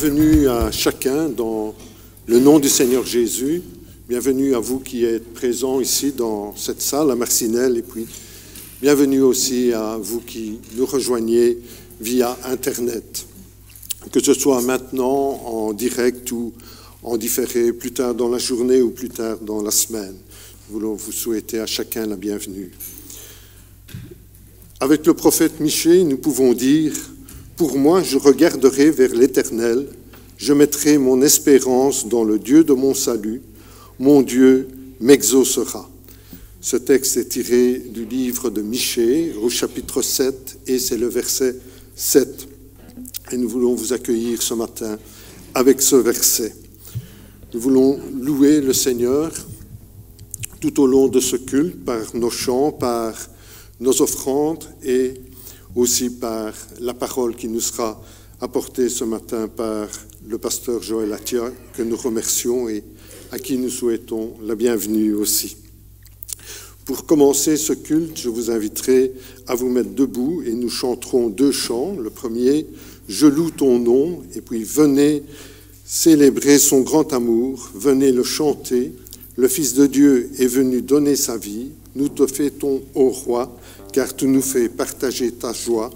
Bienvenue à chacun dans le nom du Seigneur Jésus. Bienvenue à vous qui êtes présents ici dans cette salle à Marcinelle et puis bienvenue aussi à vous qui nous rejoignez via Internet. Que ce soit maintenant en direct ou en différé, plus tard dans la journée ou plus tard dans la semaine. Nous voulons vous souhaiter à chacun la bienvenue. Avec le prophète Michée, nous pouvons dire « Pour moi, je regarderai vers l'Éternel, je mettrai mon espérance dans le Dieu de mon salut, mon Dieu m'exaucera. » Ce texte est tiré du livre de Michée, au chapitre 7, et c'est le verset 7. Et nous voulons vous accueillir ce matin avec ce verset. Nous voulons louer le Seigneur tout au long de ce culte par nos chants, par nos offrandes et aussi par la parole qui nous sera apportée ce matin par le pasteur Joël Atia, que nous remercions et à qui nous souhaitons la bienvenue aussi. Pour commencer ce culte, je vous inviterai à vous mettre debout et nous chanterons deux chants. Le premier, « Je loue ton nom » et puis « Venez célébrer son grand amour, venez le chanter. Le Fils de Dieu est venu donner sa vie. Nous te fêtons, ô Roi, car tu nous fais partager ta joie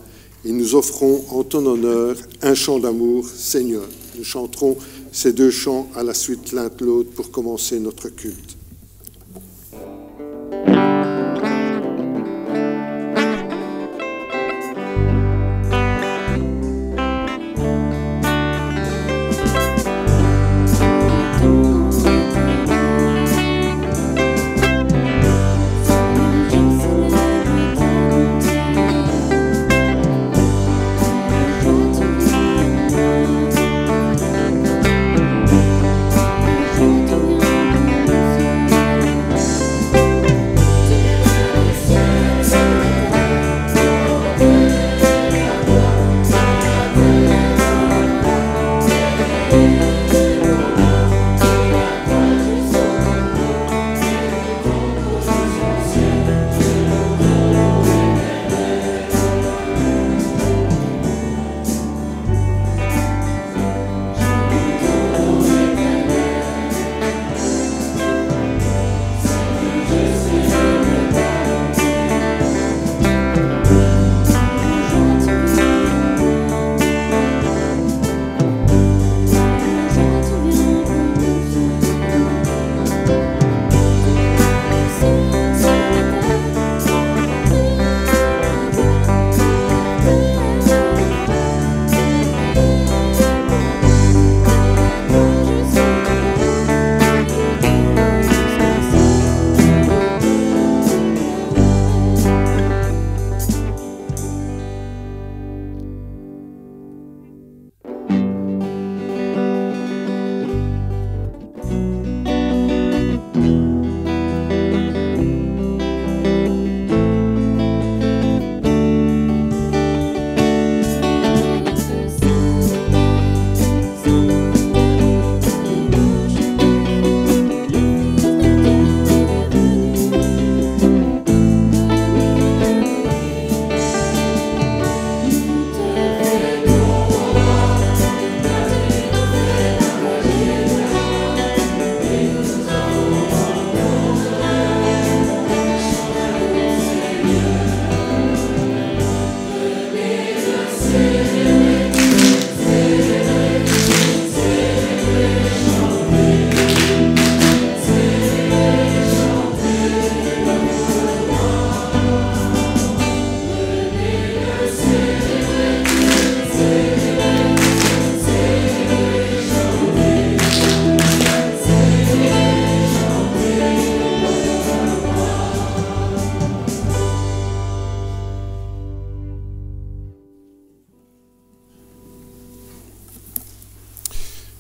et nous offrons en ton honneur un chant d'amour, Seigneur. » Nous chanterons ces deux chants à la suite l'un de l'autre pour commencer notre culte.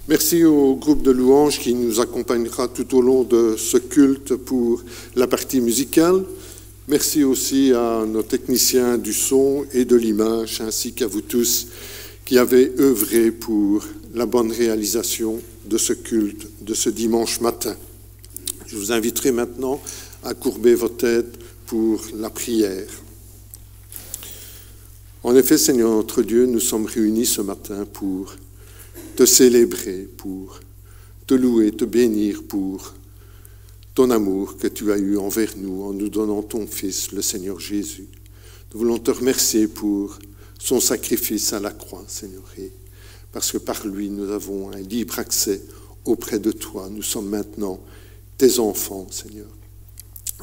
Merci au groupe de louanges qui nous accompagnera tout au long de ce culte pour la partie musicale. Merci aussi à nos techniciens du son et de l'image, ainsi qu'à vous tous qui avez œuvré pour la bonne réalisation de ce culte de ce dimanche matin. Je vous inviterai maintenant à courber vos têtes pour la prière. En effet, Seigneur notre Dieu, nous sommes réunis ce matin pour te célébrer, pour te louer, te bénir pour ton amour que tu as eu envers nous en nous donnant ton Fils, le Seigneur Jésus. Nous voulons te remercier pour son sacrifice à la croix, Seigneur, et parce que par lui, nous avons un libre accès auprès de toi. Nous sommes maintenant tes enfants, Seigneur.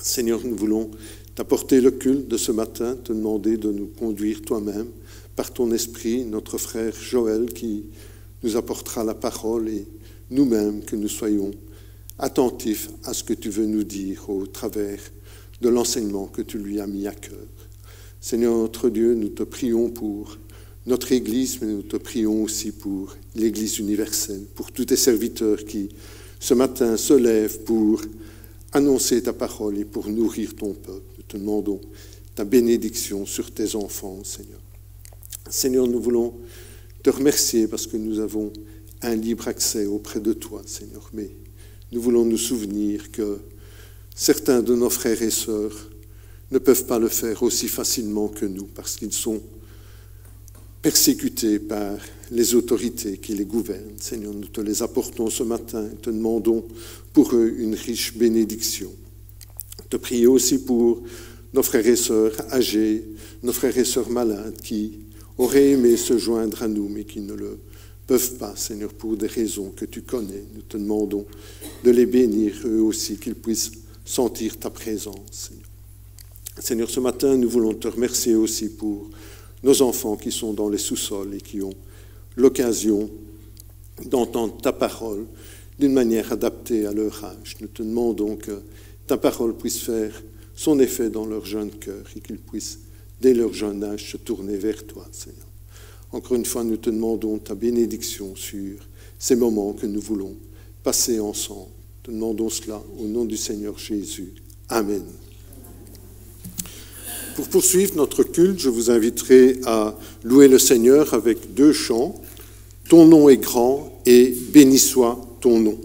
Seigneur, nous voulons t'apporter le culte de ce matin, te demander de nous conduire toi-même par ton esprit, notre frère Joël qui nous apportera la parole et nous-mêmes que nous soyons attentifs à ce que tu veux nous dire au travers de l'enseignement que tu lui as mis à cœur. Seigneur notre Dieu, nous te prions pour notre Église, mais nous te prions aussi pour l'Église universelle, pour tous tes serviteurs qui, ce matin, se lèvent pour annoncer ta parole et pour nourrir ton peuple. Nous te demandons ta bénédiction sur tes enfants, Seigneur. Seigneur, nous voulons te remercier parce que nous avons un libre accès auprès de toi, Seigneur. Mais nous voulons nous souvenir que certains de nos frères et sœurs ne peuvent pas le faire aussi facilement que nous parce qu'ils sont persécutés par les autorités qui les gouvernent. Seigneur, nous te les apportons ce matin et te demandons pour eux une riche bénédiction. Te prier aussi pour nos frères et sœurs âgés, nos frères et sœurs malades qui auraient aimé se joindre à nous mais qui ne le peuvent pas, Seigneur, pour des raisons que tu connais. Nous te demandons de les bénir eux aussi, qu'ils puissent sentir ta présence, Seigneur. Seigneur, ce matin, nous voulons te remercier aussi pour nos enfants qui sont dans les sous-sols et qui ont l'occasion d'entendre ta parole d'une manière adaptée à leur âge. Nous te demandons que ta parole puisse faire son effet dans leur jeune cœur et qu'ils puissent, dès leur jeune âge, se tourner vers toi, Seigneur. Encore une fois, nous te demandons ta bénédiction sur ces moments que nous voulons passer ensemble. Nous te demandons cela au nom du Seigneur Jésus. Amen. Pour poursuivre notre culte, je vous inviterai à louer le Seigneur avec 2 chants, « Ton nom est grand » et « Béni soit ton nom ».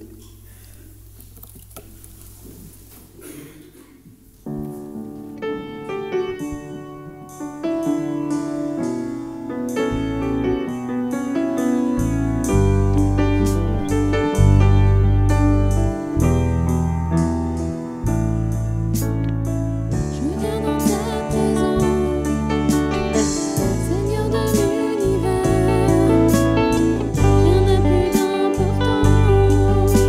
Rien n'a plus d'importance.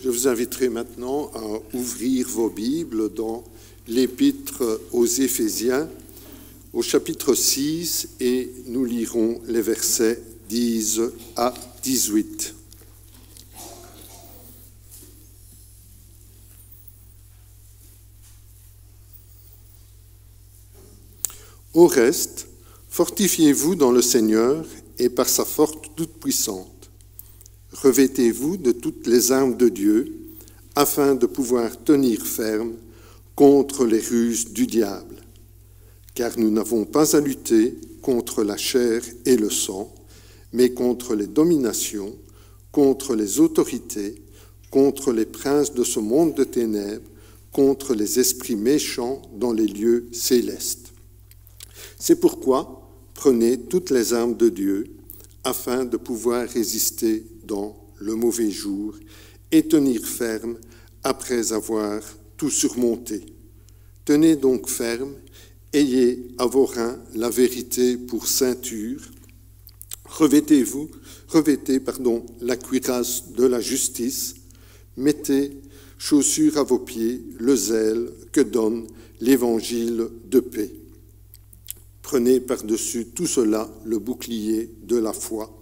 Je vous inviterai maintenant à ouvrir vos Bibles dans l'Épître aux Éphésiens, au chapitre 6, et nous lirons les versets 10 à 18. Au reste, fortifiez-vous dans le Seigneur et par sa force toute puissante. Revêtez-vous de toutes les armes de Dieu, afin de pouvoir tenir ferme contre les ruses du diable. Car nous n'avons pas à lutter contre la chair et le sang, mais contre les dominations, contre les autorités, contre les princes de ce monde de ténèbres, contre les esprits méchants dans les lieux célestes. C'est pourquoi prenez toutes les armes de Dieu, afin de pouvoir résister dans le mauvais jour et tenir ferme après avoir tout surmonté. Tenez donc ferme, ayez à vos reins la vérité pour ceinture, revêtez la cuirasse de la justice, mettez chaussures à vos pieds le zèle que donne l'évangile de paix. Prenez par-dessus tout cela le bouclier de la foi,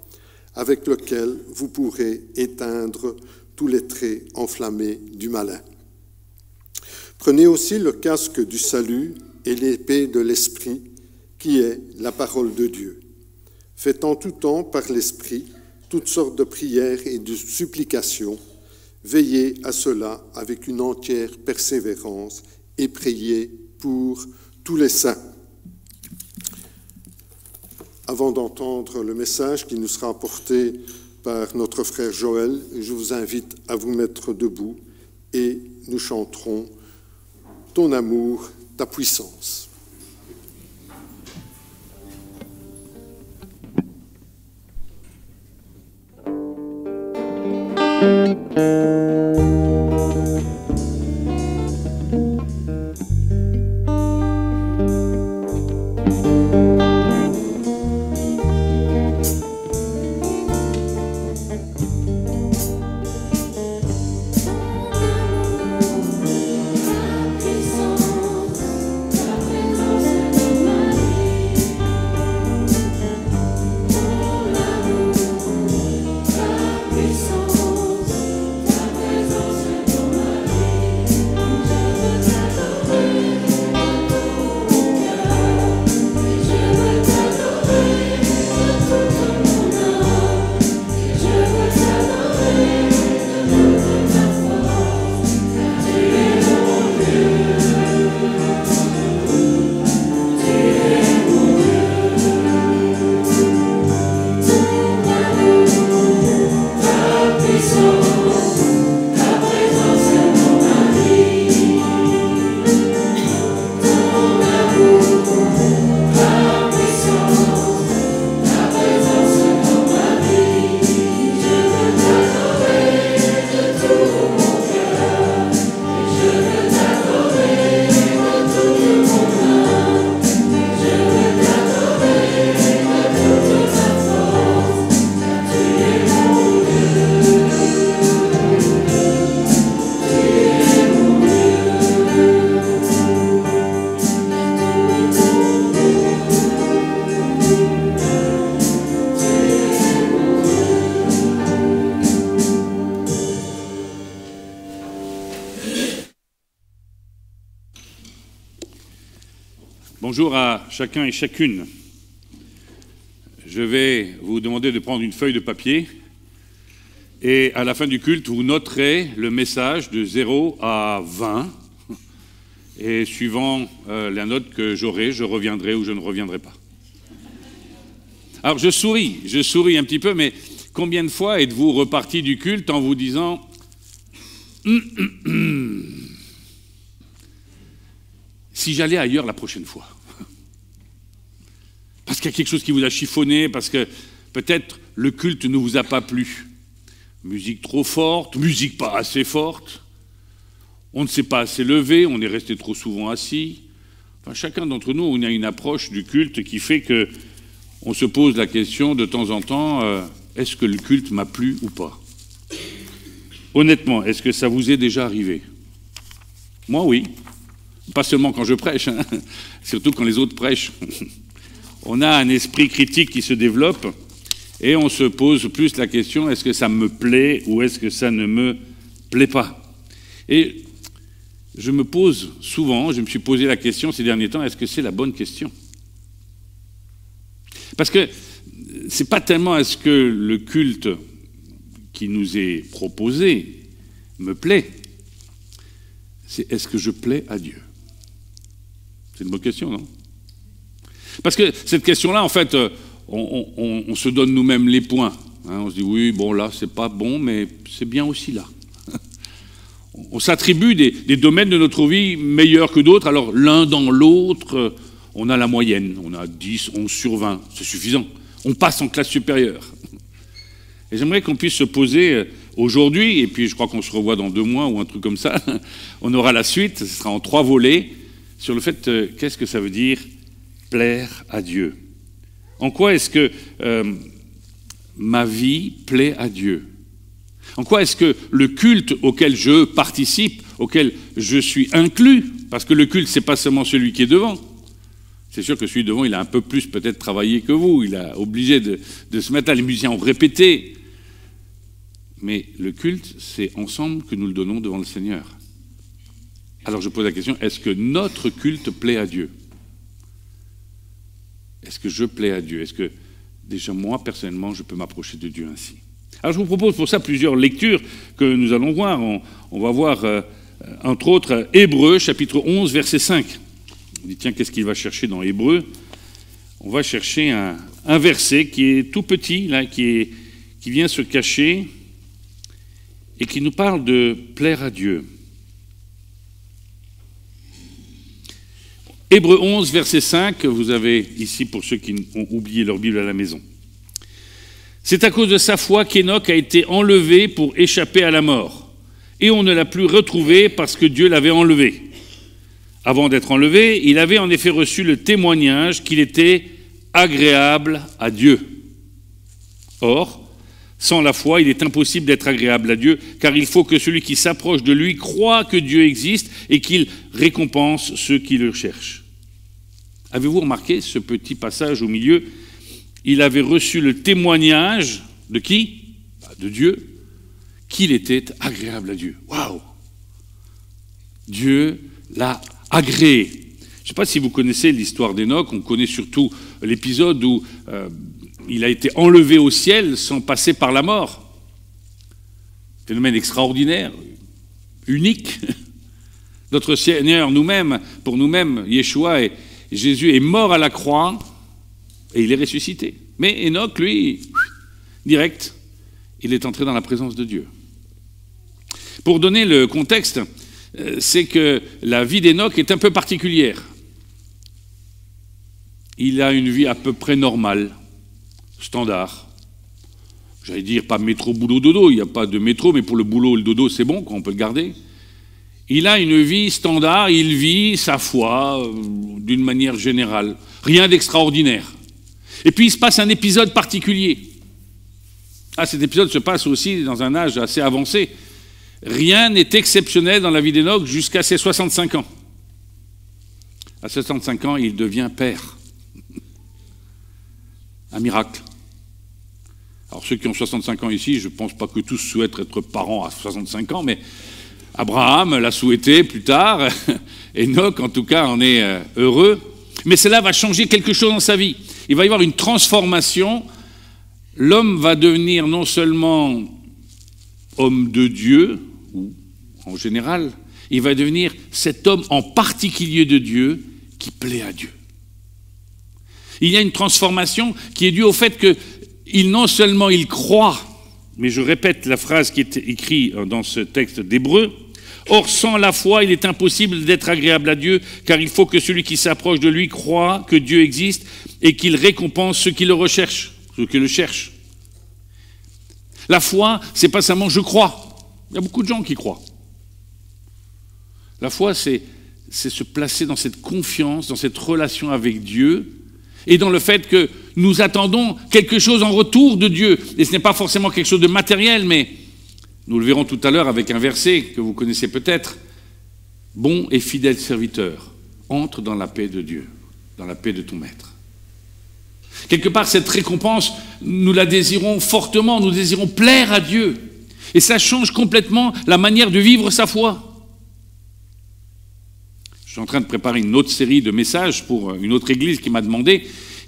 avec lequel vous pourrez éteindre tous les traits enflammés du malin. Prenez aussi le casque du salut et l'épée de l'Esprit, qui est la parole de Dieu. Faites en tout temps par l'Esprit toutes sortes de prières et de supplications. Veillez à cela avec une entière persévérance et priez pour tous les saints. Avant d'entendre le message qui nous sera apporté par notre frère Joël, je vous invite à vous mettre debout et nous chanterons « Ton amour, ta puissance ». Bonjour à chacun et chacune. Je vais vous demander de prendre une feuille de papier et à la fin du culte, vous noterez le message de 0 à 20 et suivant la note que j'aurai, je reviendrai ou je ne reviendrai pas. Alors je souris un petit peu, mais combien de fois êtes-vous reparti du culte en vous disant si j'allais ailleurs la prochaine fois? Parce qu'il y a quelque chose qui vous a chiffonné, parce que peut-être le culte ne vous a pas plu. Musique trop forte, musique pas assez forte, on ne s'est pas assez levé, on est resté trop souvent assis. Enfin, chacun d'entre nous, on a une approche du culte qui fait qu'on se pose la question de temps en temps, est-ce que le culte m'a plu ou pas? Honnêtement, est-ce que ça vous est déjà arrivé? Moi, oui. Pas seulement quand je prêche, hein, surtout quand les autres prêchent. On a un esprit critique qui se développe et on se pose plus la question, est-ce que ça me plaît ou est-ce que ça ne me plaît pas? Et je me pose souvent, je me suis posé la question ces derniers temps, est-ce que c'est la bonne question? Parce que c'est pas tellement est-ce que le culte qui nous est proposé me plaît, c'est est-ce que je plais à Dieu? C'est une bonne question, non? Parce que cette question-là, en fait, on se donne nous-mêmes les points. Hein, on se dit, oui, bon, là, c'est pas bon, mais c'est bien aussi là. On s'attribue des domaines de notre vie meilleurs que d'autres. Alors, l'un dans l'autre, on a la moyenne. On a 10, 11 sur 20. C'est suffisant. On passe en classe supérieure. Et j'aimerais qu'on puisse se poser aujourd'hui, et puis je crois qu'on se revoit dans 2 mois ou un truc comme ça, on aura la suite, ce sera en 3 volets, sur le fait, qu'est-ce que ça veut dire plaire à Dieu. En quoi est-ce que ma vie plaît à Dieu? En quoi est-ce que le culte auquel je participe, auquel je suis inclus, parce que le culte, c'est pas seulement celui qui est devant. C'est sûr que celui devant, il a un peu plus peut-être travaillé que vous, il a obligé de se mettre là, les musiciens ont répété. Mais le culte, c'est ensemble que nous le donnons devant le Seigneur. Alors je pose la question, est-ce que notre culte plaît à Dieu? Est-ce que je plais à Dieu? Est-ce que, déjà moi, personnellement, je peux m'approcher de Dieu ainsi? Alors je vous propose pour ça plusieurs lectures que nous allons voir. On va voir, entre autres, Hébreux, chapitre 11, verset 5. On dit, tiens, qu'est-ce qu'il va chercher dans Hébreux? On va chercher un verset qui est tout petit, là, qui vient se cacher et qui nous parle de plaire à Dieu. Hébreux 11, verset 5, vous avez ici pour ceux qui ont oublié leur Bible à la maison. C'est à cause de sa foi qu'Enoch a été enlevé pour échapper à la mort. Et on ne l'a plus retrouvé parce que Dieu l'avait enlevé. Avant d'être enlevé, il avait en effet reçu le témoignage qu'il était agréable à Dieu. Or, sans la foi, il est impossible d'être agréable à Dieu, car il faut que celui qui s'approche de lui croie que Dieu existe et qu'il récompense ceux qui le cherchent. Avez-vous remarqué ce petit passage au milieu? Il avait reçu le témoignage de qui? De Dieu, qu'il était agréable à Dieu. Waouh! Dieu l'a agréé. Je ne sais pas si vous connaissez l'histoire d'Enoch, on connaît surtout l'épisode où il a été enlevé au ciel sans passer par la mort. Phénomène extraordinaire, unique. Notre Seigneur nous-mêmes, pour nous-mêmes, Yeshua et Jésus est mort à la croix et il est ressuscité. Mais Enoch, lui, direct, il est entré dans la présence de Dieu. Pour donner le contexte, c'est que la vie d'Enoch est un peu particulière. Il a une vie à peu près normale, standard. J'allais dire pas métro, boulot, dodo, il n'y a pas de métro, mais pour le boulot, le dodo, c'est bon, on peut le garder. Il a une vie standard, il vit sa foi d'une manière générale. Rien d'extraordinaire. Et puis il se passe un épisode particulier. Cet épisode se passe aussi dans un âge assez avancé. Rien n'est exceptionnel dans la vie d'Enoch jusqu'à ses 65 ans. À 65 ans, il devient père. Un miracle. Alors ceux qui ont 65 ans ici, je ne pense pas que tous souhaitent être parents à 65 ans, mais Abraham l'a souhaité plus tard. Enoch, en tout cas, en est heureux. Mais cela va changer quelque chose dans sa vie. Il va y avoir une transformation. L'homme va devenir non seulement homme de Dieu, ou en général, il va devenir cet homme en particulier de Dieu qui plaît à Dieu. Il y a une transformation qui est due au fait que non seulement il croit, mais je répète la phrase qui est écrite dans ce texte d'Hébreu, « Or, sans la foi, il est impossible d'être agréable à Dieu, car il faut que celui qui s'approche de lui croit que Dieu existe et qu'il récompense ceux qui le recherchent, ceux qui le cherchent. » La foi, c'est pas seulement « je crois ». Il y a beaucoup de gens qui croient. La foi, c'est se placer dans cette confiance, dans cette relation avec Dieu, et dans le fait que nous attendons quelque chose en retour de Dieu. Et ce n'est pas forcément quelque chose de matériel, mais nous le verrons tout à l'heure avec un verset que vous connaissez peut-être. « Bon et fidèle serviteur, entre dans la paix de Dieu, dans la paix de ton maître. » Quelque part, cette récompense, nous la désirons fortement, nous désirons plaire à Dieu. Et ça change complètement la manière de vivre sa foi. Je suis en train de préparer une autre série de messages pour une autre église qui m'a demandé.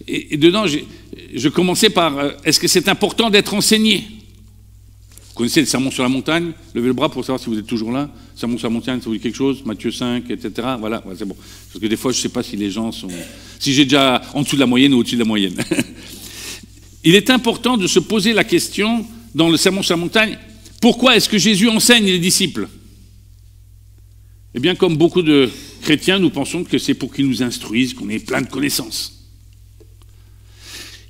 Et dedans, je commençais par est-ce que c'est important d'être enseigné? Vous connaissez le sermon sur la montagne? Levez le bras pour savoir si vous êtes toujours là. Sermon sur la montagne, ça vous dit quelque chose? Matthieu 5, etc. Voilà, c'est bon. Parce que des fois, je ne sais pas si les gens sont... Si j'ai déjà en dessous de la moyenne ou au-dessus de la moyenne. Il est important de se poser la question dans le sermon sur la montagne, pourquoi est-ce que Jésus enseigne les disciples? Eh bien, comme beaucoup de chrétiens, nous pensons que c'est pour qu'ils nous instruisent, qu'on ait plein de connaissances.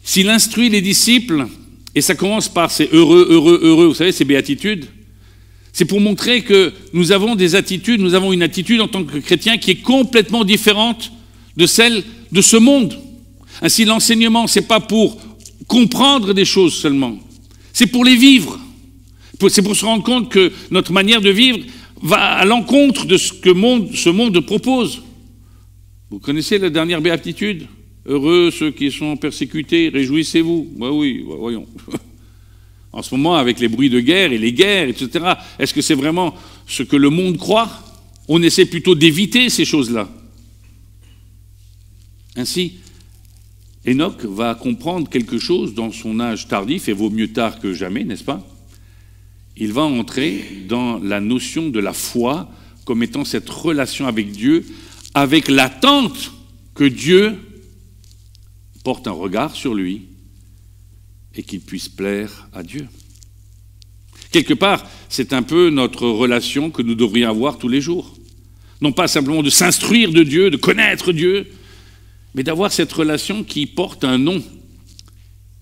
S'il instruit les disciples, et ça commence par ces heureux, heureux, heureux, vous savez, ces béatitudes, c'est pour montrer que nous avons des attitudes, nous avons une attitude en tant que chrétiens qui est complètement différente de celle de ce monde. Ainsi, l'enseignement, ce n'est pas pour comprendre des choses seulement, c'est pour les vivre. C'est pour se rendre compte que notre manière de vivre va à l'encontre de ce que ce monde propose. Vous connaissez la dernière béatitude? Heureux ceux qui sont persécutés, réjouissez-vous. Ben oui, voyons. En ce moment, avec les bruits de guerre et les guerres, etc., est-ce que c'est vraiment ce que le monde croit? On essaie plutôt d'éviter ces choses-là. Ainsi, Enoch va comprendre quelque chose dans son âge tardif, et vaut mieux tard que jamais, n'est-ce pas? Il va entrer dans la notion de la foi comme étant cette relation avec Dieu, avec l'attente que Dieu porte un regard sur lui et qu'il puisse plaire à Dieu. Quelque part, c'est un peu notre relation que nous devrions avoir tous les jours. Non pas simplement de s'instruire de Dieu, de connaître Dieu, mais d'avoir cette relation qui porte un nom.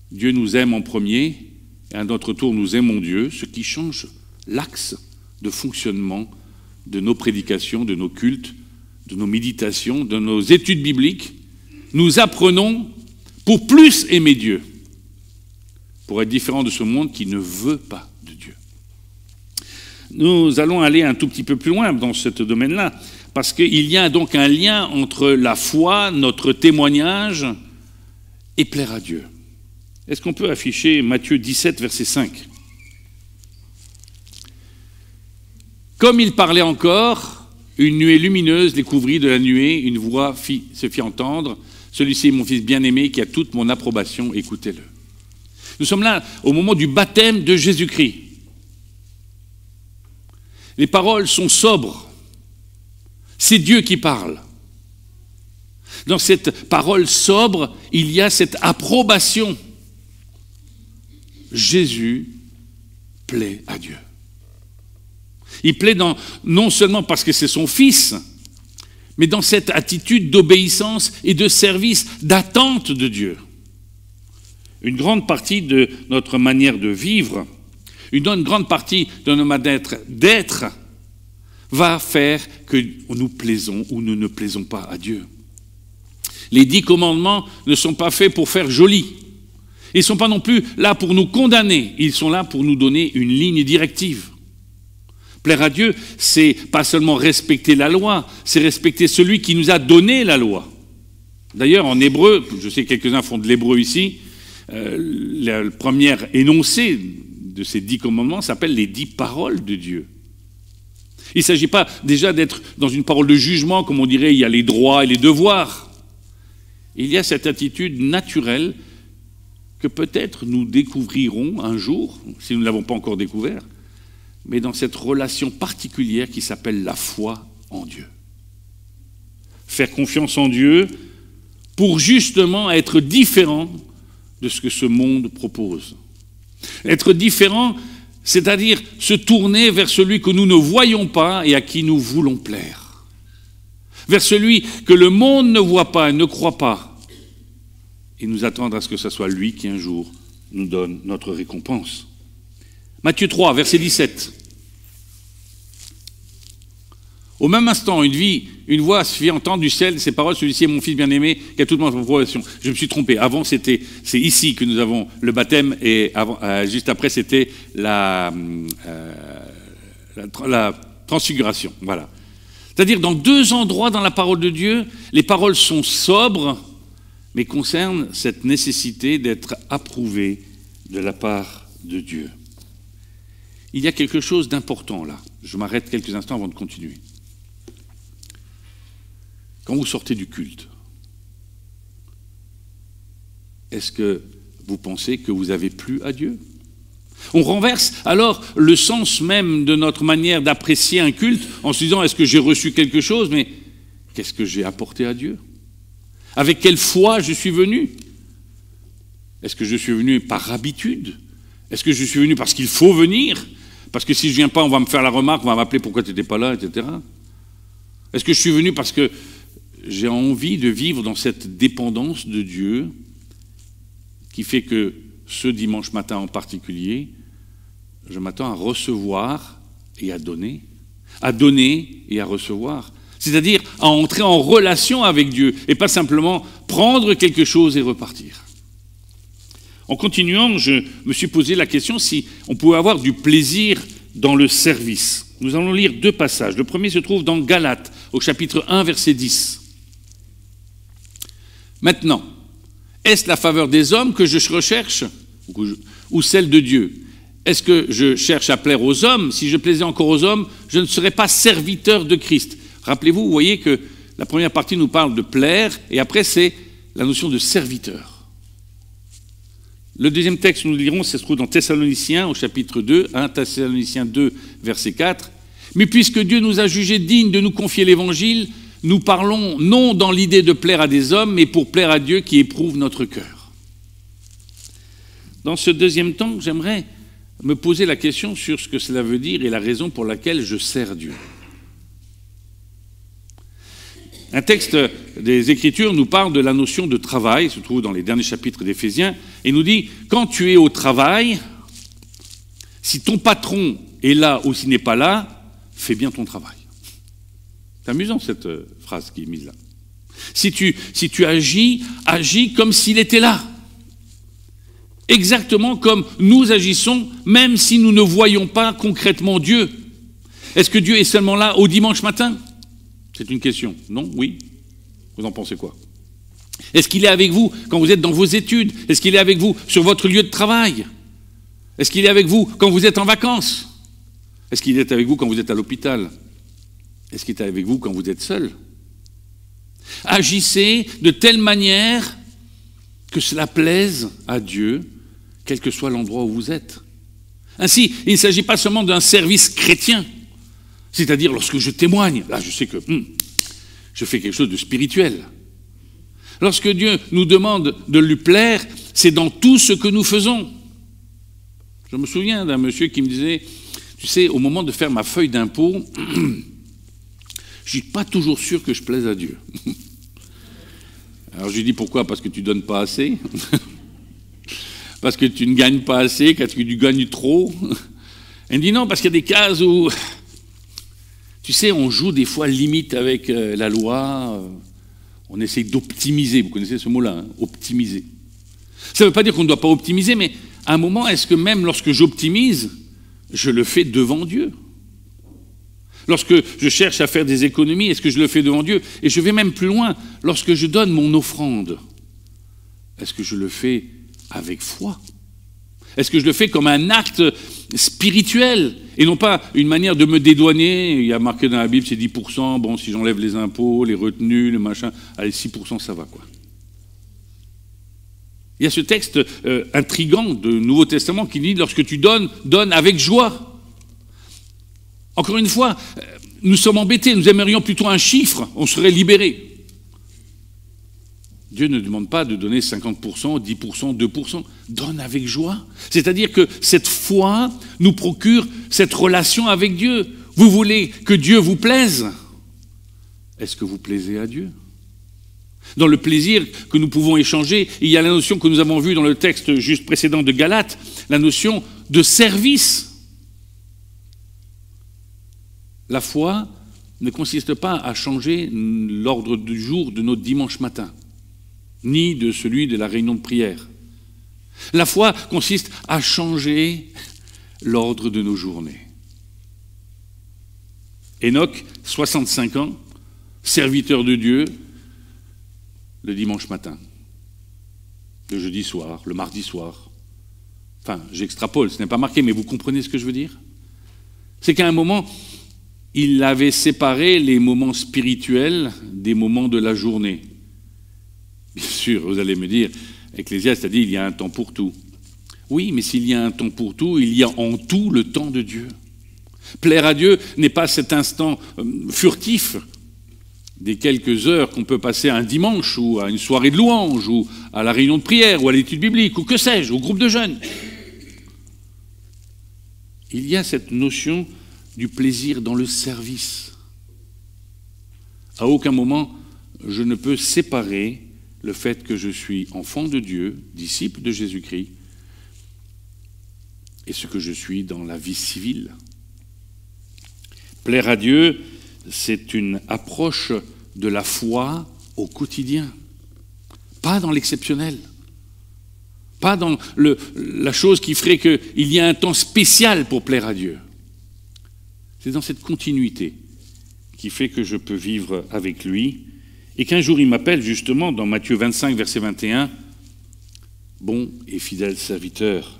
Dieu nous aime en premier, et à notre tour nous aimons Dieu, ce qui change l'axe de fonctionnement de nos prédications, de nos cultes, de nos méditations, de nos études bibliques. Nous apprenons pour plus aimer Dieu, pour être différent de ce monde qui ne veut pas de Dieu. Nous allons aller un tout petit peu plus loin dans ce domaine-là, parce qu'il y a donc un lien entre la foi, notre témoignage, et plaire à Dieu. Est-ce qu'on peut afficher Matthieu 17, verset 5? Comme il parlait encore, une nuée lumineuse les couvrit. De la nuée, une voix se fit entendre. Celui-ci est mon fils bien-aimé qui a toute mon approbation, écoutez-le. Nous sommes là au moment du baptême de Jésus-Christ. Les paroles sont sobres. C'est Dieu qui parle. Dans cette parole sobre, il y a cette approbation. Jésus plaît à Dieu. Il plaît non seulement parce que c'est son Fils, mais dans cette attitude d'obéissance et de service, d'attente de Dieu. Une grande partie de notre manière de vivre, une grande partie de notre manière d'être, va faire que nous plaisons ou nous ne plaisons pas à Dieu. Les 10 commandements ne sont pas faits pour faire joli. Ils ne sont pas non plus là pour nous condamner. Ils sont là pour nous donner une ligne directive. Plaire à Dieu, c'est pas seulement respecter la loi, c'est respecter celui qui nous a donné la loi. D'ailleurs, en hébreu, je sais que quelques-uns font de l'hébreu ici, le premier énoncé de ces 10 commandements s'appelle les 10 paroles de Dieu. Il ne s'agit pas déjà d'être dans une parole de jugement, comme on dirait, il y a les droits et les devoirs. Il y a cette attitude naturelle que peut-être nous découvrirons un jour, si nous ne l'avons pas encore découvert, mais dans cette relation particulière qui s'appelle la foi en Dieu. Faire confiance en Dieu pour justement être différent de ce que ce monde propose. Être différent, c'est-à-dire se tourner vers celui que nous ne voyons pas et à qui nous voulons plaire. Vers celui que le monde ne voit pas et ne croit pas. Et nous attendre à ce que ce soit lui qui un jour nous donne notre récompense. Matthieu 3, verset 17. Au même instant, une voix se fit entendre du ciel, ces paroles, celui-ci est mon fils bien-aimé, qui a toute mon approbation. Je me suis trompé. Avant, c'est ici que nous avons le baptême, et juste après, c'était la transfiguration. Voilà. C'est-à-dire, dans 2 endroits dans la parole de Dieu, les paroles sont sobres, mais concernent cette nécessité d'être approuvées de la part de Dieu. Il y a quelque chose d'important là. Je m'arrête quelques instants avant de continuer. Quand vous sortez du culte, est-ce que vous pensez que vous avez plu à Dieu? On renverse alors le sens même de notre manière d'apprécier un culte en se disant, est-ce que j'ai reçu quelque chose, mais qu'est-ce que j'ai apporté à Dieu? Avec quelle foi je suis venu? Est-ce que je suis venu par habitude? Est-ce que je suis venu parce qu'il faut venir? Parce que si je ne viens pas, on va me faire la remarque, on va m'appeler pourquoi tu n'étais pas là, etc. Est-ce que je suis venu parce que j'ai envie de vivre dans cette dépendance de Dieu qui fait que ce dimanche matin en particulier, je m'attends à recevoir et à donner et à recevoir. C'est-à-dire à entrer en relation avec Dieu et pas simplement prendre quelque chose et repartir. En continuant, je me suis posé la question si on pouvait avoir du plaisir dans le service. Nous allons lire 2 passages. Le premier se trouve dans Galates, au chapitre 1, verset 10. Maintenant, est-ce la faveur des hommes que je recherche ou celle de Dieu? Est-ce que je cherche à plaire aux hommes? Si je plaisais encore aux hommes, je ne serais pas serviteur de Christ. Rappelez-vous, vous voyez que la première partie nous parle de plaire, et après c'est la notion de serviteur. Le deuxième texte que nous lirons, ça se trouve dans Thessaloniciens, au chapitre 2, 1 Thessaloniciens 2, verset 4. « Mais puisque Dieu nous a jugés dignes de nous confier l'Évangile, nous parlons non dans l'idée de plaire à des hommes, mais pour plaire à Dieu qui éprouve notre cœur. » Dans ce deuxième temps, j'aimerais me poser la question sur ce que cela veut dire et la raison pour laquelle je sers Dieu. Un texte des Écritures nous parle de la notion de travail, il se trouve dans les derniers chapitres d'Éphésiens, et nous dit, quand tu es au travail, si ton patron est là ou s'il n'est pas là, fais bien ton travail. C'est amusant cette phrase qui est mise là. Si tu agis comme s'il était là. Exactement comme nous agissons, même si nous ne voyons pas concrètement Dieu. Est-ce que Dieu est seulement là au dimanche matin? C'est une question. Non? Oui? Vous en pensez quoi? Est-ce qu'il est avec vous quand vous êtes dans vos études? Est-ce qu'il est avec vous sur votre lieu de travail? Est-ce qu'il est avec vous quand vous êtes en vacances? Est-ce qu'il est avec vous quand vous êtes à l'hôpital? Est-ce qu'il est avec vous quand vous êtes seul? Agissez de telle manière que cela plaise à Dieu, quel que soit l'endroit où vous êtes. Ainsi, il ne s'agit pas seulement d'un service chrétien, c'est-à-dire lorsque je témoigne, là je sais que je fais quelque chose de spirituel. Lorsque Dieu nous demande de lui plaire, c'est dans tout ce que nous faisons. Je me souviens d'un monsieur qui me disait, tu sais, au moment de faire ma feuille d'impôt, je ne suis pas toujours sûr que je plaise à Dieu. Alors je lui dis pourquoi? Parce que tu ne donnes pas assez, parce que tu ne gagnes pas assez, parce que tu gagnes trop. Elle me dit non, parce qu'il y a des cases où, tu sais, on joue des fois limite avec la loi, on essaye d'optimiser, vous connaissez ce mot-là, hein, optimiser. Ça ne veut pas dire qu'on ne doit pas optimiser, mais à un moment, est-ce que même lorsque j'optimise, je le fais devant Dieu? Lorsque je cherche à faire des économies, est-ce que je le fais devant Dieu? Et je vais même plus loin, lorsque je donne mon offrande, est-ce que je le fais avec foi? Est-ce que je le fais comme un acte spirituel et non pas une manière de me dédouaner? Il y a marqué dans la Bible, c'est 10%, bon, si j'enlève les impôts, les retenues, le machin, allez, 6%, ça va, quoi. Il y a ce texte intrigant du Nouveau Testament qui dit, lorsque tu donnes, donne avec joie. Encore une fois, nous sommes embêtés, nous aimerions plutôt un chiffre, on serait libérés. Dieu ne demande pas de donner 50%, 10%, 2%. Donne avec joie. C'est-à-dire que cette foi nous procure cette relation avec Dieu. Vous voulez que Dieu vous plaise? Est-ce que vous plaisez à Dieu? Dans le plaisir que nous pouvons échanger, il y a la notion que nous avons vue dans le texte juste précédent de Galates, la notion de service. La foi ne consiste pas à changer l'ordre du jour de notre dimanche matin, ni de celui de la réunion de prière. La foi consiste à changer l'ordre de nos journées. Enoch, 65 ans, serviteur de Dieu, le dimanche matin, le jeudi soir, le mardi soir. Enfin, j'extrapole, ce n'est pas marqué, mais vous comprenez ce que je veux dire? C'est qu'à un moment, il avait séparé les moments spirituels des moments de la journée. Bien sûr, vous allez me dire, Ecclésiaste a dit, il y a un temps pour tout. Oui, mais s'il y a un temps pour tout, il y a en tout le temps de Dieu. Plaire à Dieu n'est pas cet instant furtif des quelques heures qu'on peut passer un dimanche ou à une soirée de louange ou à la réunion de prière ou à l'étude biblique ou que sais-je, au groupe de jeunes. Il y a cette notion du plaisir dans le service. À aucun moment, je ne peux séparer le fait que je suis enfant de Dieu, disciple de Jésus-Christ, et ce que je suis dans la vie civile. Plaire à Dieu, c'est une approche de la foi au quotidien, pas dans l'exceptionnel, pas dans la chose qui ferait qu'il y a un temps spécial pour plaire à Dieu. C'est dans cette continuité qui fait que je peux vivre avec lui, et qu'un jour il m'appelle justement dans Matthieu 25, verset 21, « Bon et fidèle serviteur ».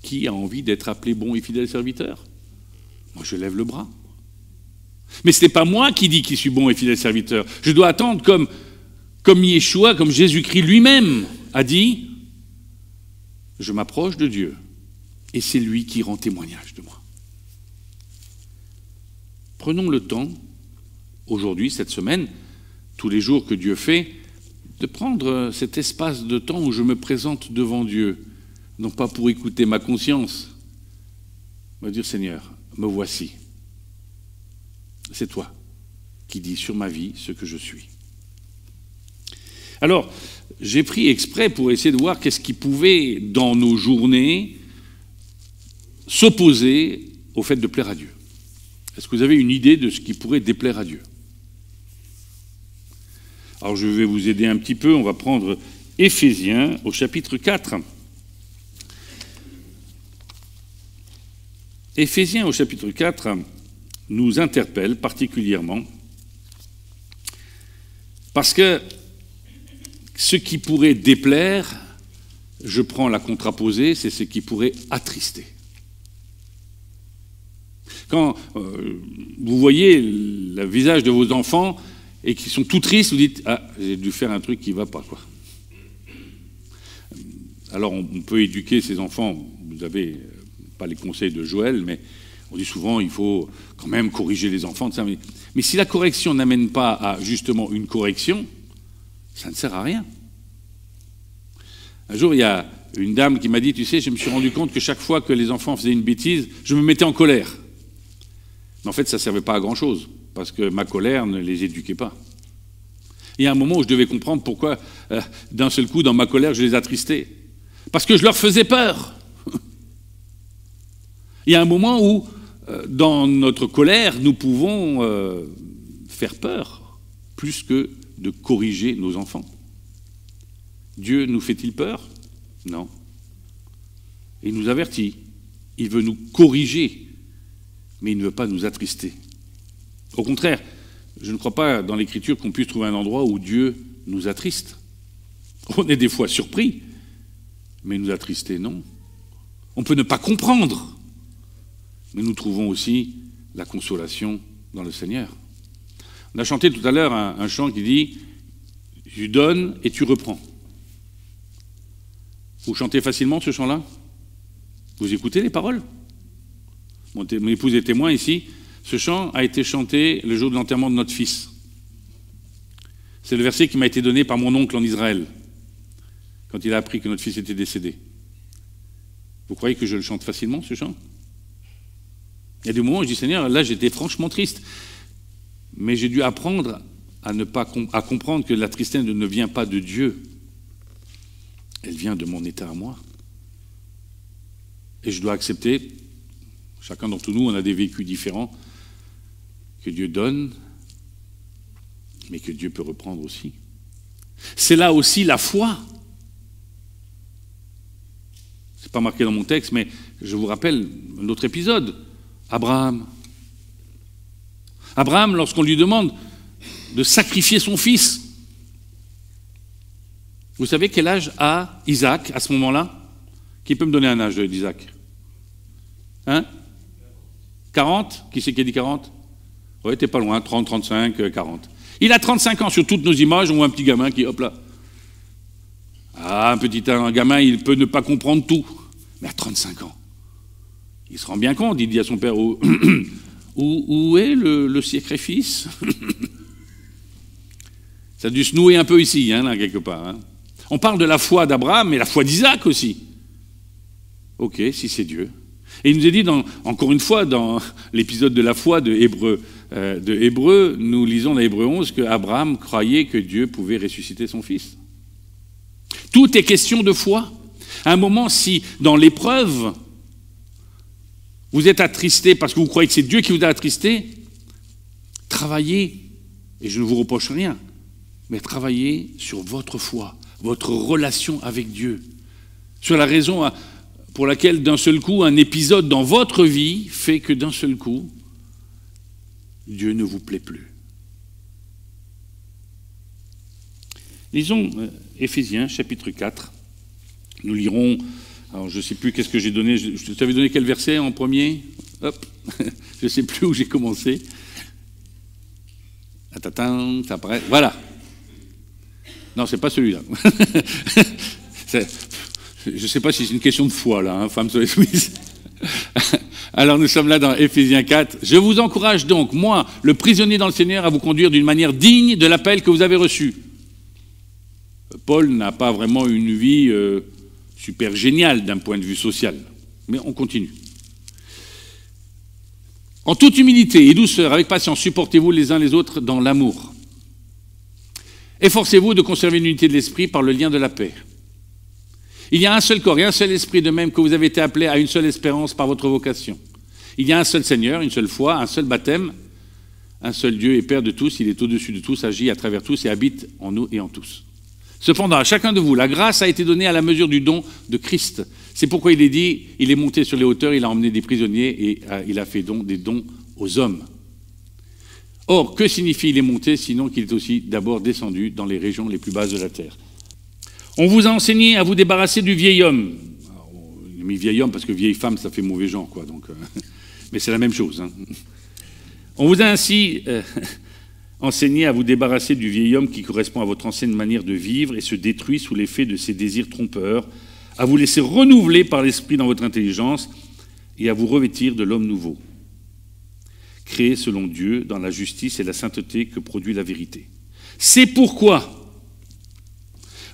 Qui a envie d'être appelé bon et fidèle serviteur? Moi, je lève le bras. Mais ce n'est pas moi qui dis qu'il suis bon et fidèle serviteur. Je dois attendre comme Yeshua, comme Jésus-Christ lui-même a dit, je m'approche de Dieu et c'est lui qui rend témoignage de moi. Prenons le temps, aujourd'hui, cette semaine, tous les jours que Dieu fait, de prendre cet espace de temps où je me présente devant Dieu, non pas pour écouter ma conscience, mais dire, Seigneur, me voici. C'est toi qui dis sur ma vie ce que je suis. Alors, j'ai pris exprès pour essayer de voir qu'est-ce qui pouvait, dans nos journées, s'opposer au fait de plaire à Dieu. Est-ce que vous avez une idée de ce qui pourrait déplaire à Dieu? Alors, je vais vous aider un petit peu. On va prendre Éphésiens au chapitre 4. Éphésiens au chapitre 4 nous interpelle particulièrement parce que ce qui pourrait déplaire, je prends la contraposée, c'est ce qui pourrait attrister. Quand vous voyez le visage de vos enfants et qu'ils sont tout tristes, vous dites « Ah, j'ai dû faire un truc qui ne va pas, quoi. » Alors on peut éduquer ses enfants, vous avez pas les conseils de Joël, mais on dit souvent il faut quand même corriger les enfants. Mais si la correction n'amène pas à justement une correction, ça ne sert à rien. Un jour, il y a une dame qui m'a dit, tu sais, je me suis rendu compte que chaque fois que les enfants faisaient une bêtise, je me mettais en colère. Mais en fait, ça ne servait pas à grand-chose, parce que ma colère ne les éduquait pas. Il y a un moment où je devais comprendre pourquoi, d'un seul coup, dans ma colère, je les attristais. Parce que je leur faisais peur. Il y a un moment où, dans notre colère, nous pouvons faire peur, plus que de corriger nos enfants. Dieu nous fait-il peur? Non. Il nous avertit. Il veut nous corriger, mais il ne veut pas nous attrister. Au contraire, je ne crois pas dans l'Écriture qu'on puisse trouver un endroit où Dieu nous attriste. On est des fois surpris, mais nous attrister, non. On peut ne pas comprendre, mais nous trouvons aussi la consolation dans le Seigneur. On a chanté tout à l'heure un chant qui dit « Tu donnes et tu reprends ». Vous chantez facilement ce chant-là? Vous écoutez les paroles? Mon épouse est témoin ici. Ce chant a été chanté le jour de l'enterrement de notre fils. C'est le verset qui m'a été donné par mon oncle en Israël, quand il a appris que notre fils était décédé. Vous croyez que je le chante facilement, ce chant? Il y a des moments où je dis, Seigneur, là j'étais franchement triste. Mais j'ai dû apprendre à comprendre que la tristesse ne vient pas de Dieu. Elle vient de mon état à moi. Et je dois accepter, chacun d'entre nous, on a des vécus différents, que Dieu donne, mais que Dieu peut reprendre aussi. C'est là aussi la foi. Ce n'est pas marqué dans mon texte, mais je vous rappelle un autre épisode. Abraham. Abraham, lorsqu'on lui demande de sacrifier son fils, vous savez quel âge a Isaac à ce moment-là? Qui peut me donner un âge d'Isaac? Hein? 40? Qui c'est qui a dit 40? Oui, t'es pas loin, 30, 35, 40. Il a 35 ans. Sur toutes nos images, on voit un petit gamin qui, hop là. Ah, un gamin, il peut ne pas comprendre tout. Mais à 35 ans, il se rend bien compte, il dit à son père, où est le sacrifice? Ça a dû se nouer un peu ici, hein, là, quelque part. Hein. On parle de la foi d'Abraham, mais la foi d'Isaac aussi. Ok, si c'est Dieu. Et il nous est dit, encore une fois, dans l'épisode de la foi de Hébreux, nous lisons dans Hébreux 11 qu'Abraham croyait que Dieu pouvait ressusciter son fils. Tout est question de foi. À un moment, si dans l'épreuve, vous êtes attristé parce que vous croyez que c'est Dieu qui vous a attristé, travaillez, et je ne vous reproche rien, mais travaillez sur votre foi, votre relation avec Dieu, sur la raison pour laquelle d'un seul coup, un épisode dans votre vie fait que d'un seul coup, Dieu ne vous plaît plus. Lisons Éphésiens, chapitre 4. Nous lirons, alors je ne sais plus qu'est-ce que j'ai donné, je t'avais donné quel verset en premier? Hop, je ne sais plus où j'ai commencé. Attends, ça apparaît, voilà. Non, c'est pas celui-là. Je ne sais pas si c'est une question de foi, là, hein, femme sur les Suisses. Alors nous sommes là dans Éphésiens 4. Je vous encourage donc, moi, le prisonnier dans le Seigneur, à vous conduire d'une manière digne de l'appel que vous avez reçu. Paul n'a pas vraiment une vie super géniale d'un point de vue social. Mais on continue. En toute humilité et douceur, avec patience, supportez-vous les uns les autres dans l'amour. Efforcez-vous de conserver l'unité de l'esprit par le lien de la paix. Il y a un seul corps et un seul esprit, de même que vous avez été appelés à une seule espérance par votre vocation. Il y a un seul Seigneur, une seule foi, un seul baptême, un seul Dieu et Père de tous, il est au-dessus de tous, agit à travers tous et habite en nous et en tous. Cependant, à chacun de vous, la grâce a été donnée à la mesure du don de Christ. C'est pourquoi il est dit, il est monté sur les hauteurs, il a emmené des prisonniers et il a fait des dons aux hommes. Or, que signifie il est monté, sinon qu'il est aussi d'abord descendu dans les régions les plus basses de la terre? On vous a enseigné à vous débarrasser du vieil homme. Alors, il a mis vieil homme parce que vieille femme, ça fait mauvais genre, quoi. Donc, mais c'est la même chose. Hein. On vous a ainsi enseigné à vous débarrasser du vieil homme qui correspond à votre ancienne manière de vivre et se détruit sous l'effet de ses désirs trompeurs, à vous laisser renouveler par l'esprit dans votre intelligence et à vous revêtir de l'homme nouveau, créé selon Dieu dans la justice et la sainteté que produit la vérité. C'est pourquoi,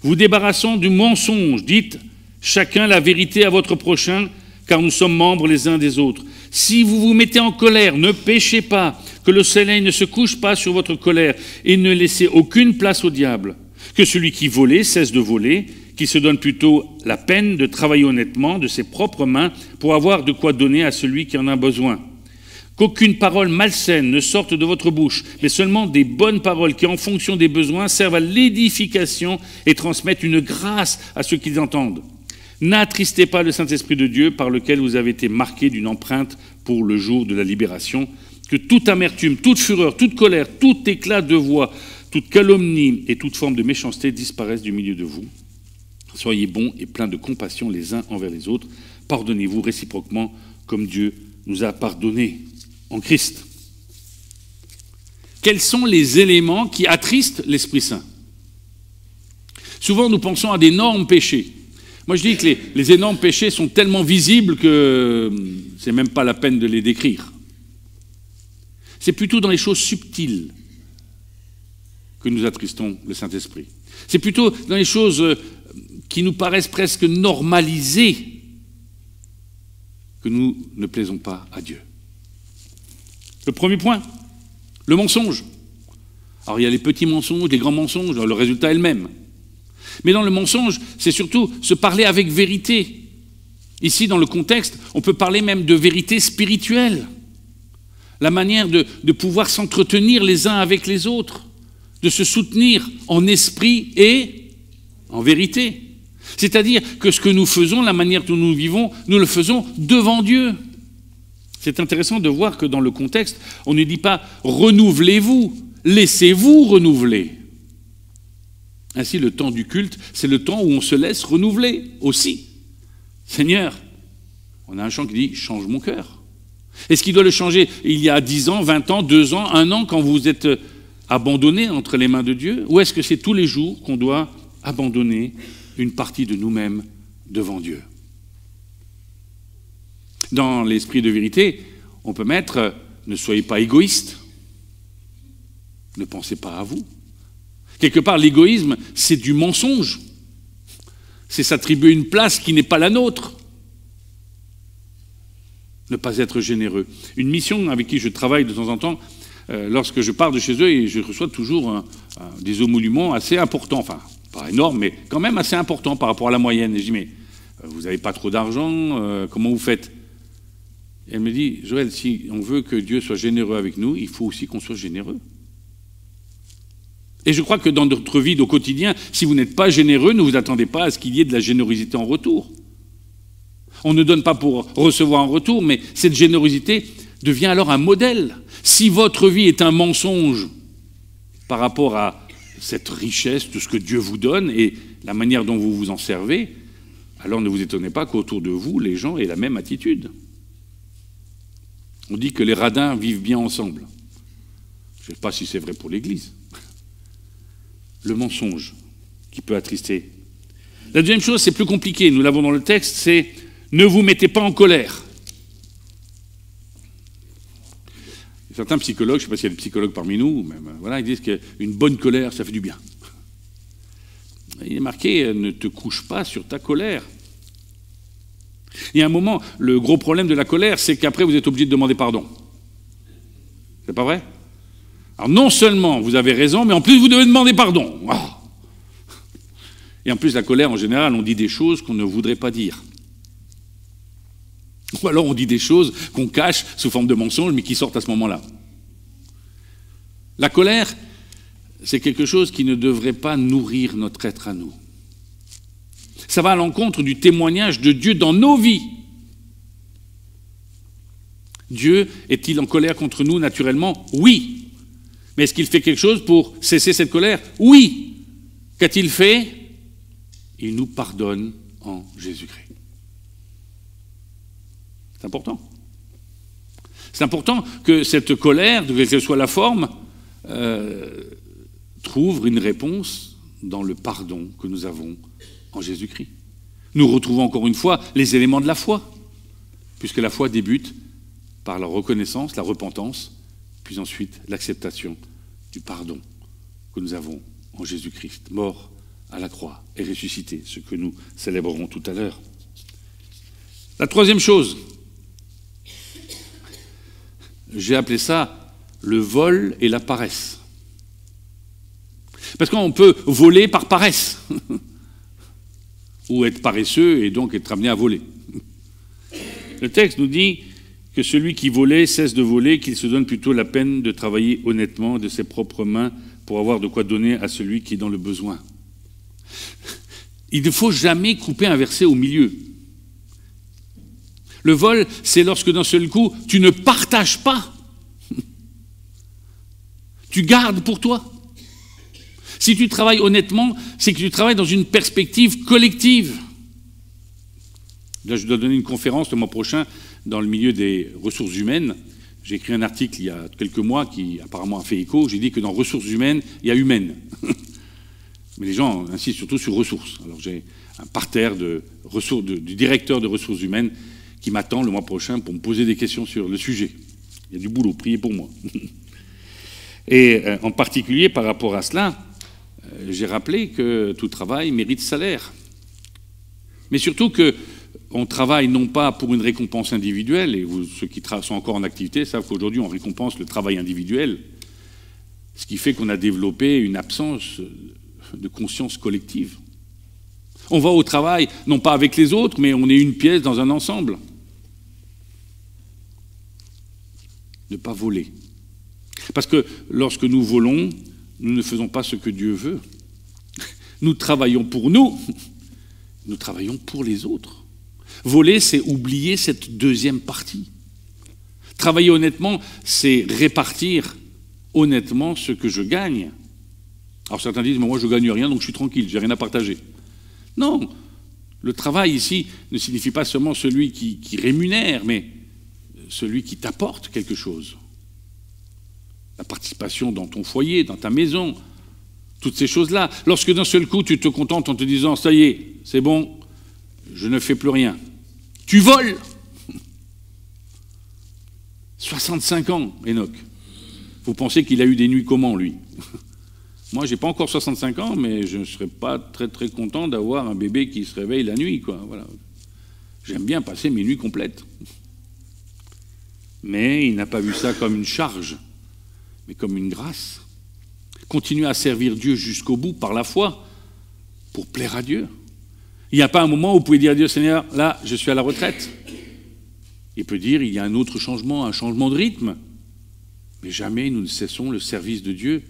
vous débarrassant du mensonge, dites chacun la vérité à votre prochain, car nous sommes membres les uns des autres. Si vous vous mettez en colère, ne péchez pas, que le soleil ne se couche pas sur votre colère, et ne laissez aucune place au diable. Que celui qui volait cesse de voler, qu'il se donne plutôt la peine de travailler honnêtement de ses propres mains pour avoir de quoi donner à celui qui en a besoin. Qu'aucune parole malsaine ne sorte de votre bouche, mais seulement des bonnes paroles qui, en fonction des besoins, servent à l'édification et transmettent une grâce à ceux qui les entendent. N'attristez pas le Saint-Esprit de Dieu par lequel vous avez été marqués d'une empreinte pour le jour de la libération. Que toute amertume, toute fureur, toute colère, tout éclat de voix, toute calomnie et toute forme de méchanceté disparaissent du milieu de vous. Soyez bons et pleins de compassion les uns envers les autres. Pardonnez-vous réciproquement comme Dieu nous a pardonné en Christ. Quels sont les éléments qui attristent l'Esprit Saint? Souvent, nous pensons à d'énormes péchés. Moi, je dis que les énormes péchés sont tellement visibles que c'est même pas la peine de les décrire. C'est plutôt dans les choses subtiles que nous attristons le Saint-Esprit. C'est plutôt dans les choses qui nous paraissent presque normalisées que nous ne plaisons pas à Dieu. Le premier point, le mensonge. Alors il y a les petits mensonges, les grands mensonges, le résultat est le même. Mais dans le mensonge, c'est surtout se parler avec vérité. Ici, dans le contexte, on peut parler même de vérité spirituelle. La manière de pouvoir s'entretenir les uns avec les autres, de se soutenir en esprit et en vérité. C'est-à-dire que ce que nous faisons, la manière dont nous vivons, nous le faisons devant Dieu. C'est intéressant de voir que dans le contexte, on ne dit pas « renouvelez-vous », « laissez-vous renouveler ». Ainsi, le temps du culte, c'est le temps où on se laisse renouveler aussi. Seigneur, on a un chant qui dit « change mon cœur ». Est-ce qu'il doit le changer il y a 10 ans, 20 ans, 2 ans, 1 an, quand vous êtes abandonné entre les mains de Dieu? Ou est-ce que c'est tous les jours qu'on doit abandonner une partie de nous-mêmes devant Dieu? Dans l'esprit de vérité, on peut mettre « ne soyez pas égoïste, ne pensez pas à vous ». Quelque part, l'égoïsme, c'est du mensonge. C'est s'attribuer une place qui n'est pas la nôtre. Ne pas être généreux. Une mission avec qui je travaille de temps en temps, lorsque je pars de chez eux, et je reçois toujours des émoluments assez importants, enfin, pas énormes, mais quand même assez importants par rapport à la moyenne. Et je dis, mais vous n'avez pas trop d'argent, comment vous faites? Et elle me dit, Joël, si on veut que Dieu soit généreux avec nous, il faut aussi qu'on soit généreux. Et je crois que dans notre vie au quotidien, si vous n'êtes pas généreux, ne vous attendez pas à ce qu'il y ait de la générosité en retour. On ne donne pas pour recevoir en retour, mais cette générosité devient alors un modèle. Si votre vie est un mensonge par rapport à cette richesse, tout ce que Dieu vous donne et la manière dont vous vous en servez, alors ne vous étonnez pas qu'autour de vous, les gens aient la même attitude. On dit que les radins vivent bien ensemble. Je ne sais pas si c'est vrai pour l'Église. Le mensonge qui peut attrister. La deuxième chose, c'est plus compliqué, nous l'avons dans le texte, c'est « ne vous mettez pas en colère ». Certains psychologues, je ne sais pas s'il y a des psychologues parmi nous, mais voilà, ils disent qu'une bonne colère, ça fait du bien. Il est marqué « ne te couche pas sur ta colère ». Il y a un moment, le gros problème de la colère, c'est qu'après vous êtes obligé de demander pardon. C'est pas vrai ? Alors non seulement vous avez raison, mais en plus vous devez demander pardon. Oh. Et en plus la colère, en général, on dit des choses qu'on ne voudrait pas dire. Ou alors on dit des choses qu'on cache sous forme de mensonges, mais qui sortent à ce moment-là. La colère, c'est quelque chose qui ne devrait pas nourrir notre être à nous. Ça va à l'encontre du témoignage de Dieu dans nos vies. Dieu est-il en colère contre nous naturellement? Oui. Mais est-ce qu'il fait quelque chose pour cesser cette colère? Oui. Qu'a-t-il fait? Il nous pardonne en Jésus-Christ. C'est important. C'est important que cette colère, de quelle que soit la forme, trouve une réponse dans le pardon que nous avons en Jésus-Christ. Nous retrouvons encore une fois les éléments de la foi, puisque la foi débute par la reconnaissance, la repentance, puis ensuite l'acceptation du pardon que nous avons en Jésus-Christ, mort à la croix et ressuscité, ce que nous célébrerons tout à l'heure. La troisième chose, j'ai appelé ça le vol et la paresse. Parce qu'on peut voler par paresse, ou être paresseux et donc être amené à voler. Le texte nous dit que celui qui volait cesse de voler, qu'il se donne plutôt la peine de travailler honnêtement de ses propres mains pour avoir de quoi donner à celui qui est dans le besoin. Il ne faut jamais couper un verset au milieu. Le vol, c'est lorsque d'un seul coup, tu ne partages pas. Tu gardes pour toi. Si tu travailles honnêtement, c'est que tu travailles dans une perspective collective. Là, je dois donner une conférence le mois prochain dans le milieu des ressources humaines. J'ai écrit un article il y a quelques mois qui apparemment a fait écho. J'ai dit que dans ressources humaines, il y a humaines. Mais les gens insistent surtout sur ressources. Alors j'ai un parterre du directeur de ressources humaines qui m'attend le mois prochain pour me poser des questions sur le sujet. Il y a du boulot, priez pour moi. Et en particulier par rapport à cela, j'ai rappelé que tout travail mérite salaire. Mais surtout qu'on travaille non pas pour une récompense individuelle, et ceux qui sont encore en activité savent qu'aujourd'hui on récompense le travail individuel, ce qui fait qu'on a développé une absence de conscience collective. On va au travail, non pas avec les autres, mais on est une pièce dans un ensemble. Ne pas voler. Parce que lorsque nous volons, nous ne faisons pas ce que Dieu veut. Nous travaillons pour nous, nous travaillons pour les autres. Voler, c'est oublier cette deuxième partie. Travailler honnêtement, c'est répartir honnêtement ce que je gagne. Alors certains disent, mais moi je ne gagne rien, donc je suis tranquille, j'ai rien à partager. Non, le travail ici ne signifie pas seulement celui qui rémunère, mais celui qui t'apporte quelque chose. La participation dans ton foyer, dans ta maison, toutes ces choses-là. Lorsque d'un seul coup tu te contentes en te disant, ça y est, c'est bon, je ne fais plus rien. Tu voles. 65 ans, Enoch. Vous pensez qu'il a eu des nuits comment, lui? Moi, j'ai pas encore 65 ans, mais je ne serais pas très très content d'avoir un bébé qui se réveille la nuit, quoi. Voilà. J'aime bien passer mes nuits complètes. Mais il n'a pas vu ça comme une charge, mais comme une grâce. Continuer à servir Dieu jusqu'au bout par la foi, pour plaire à Dieu. Il n'y a pas un moment où vous pouvez dire à Dieu, Seigneur, là, je suis à la retraite. Il peut dire, il y a un autre changement, un changement de rythme. Mais jamais nous ne cessons le service de Dieu,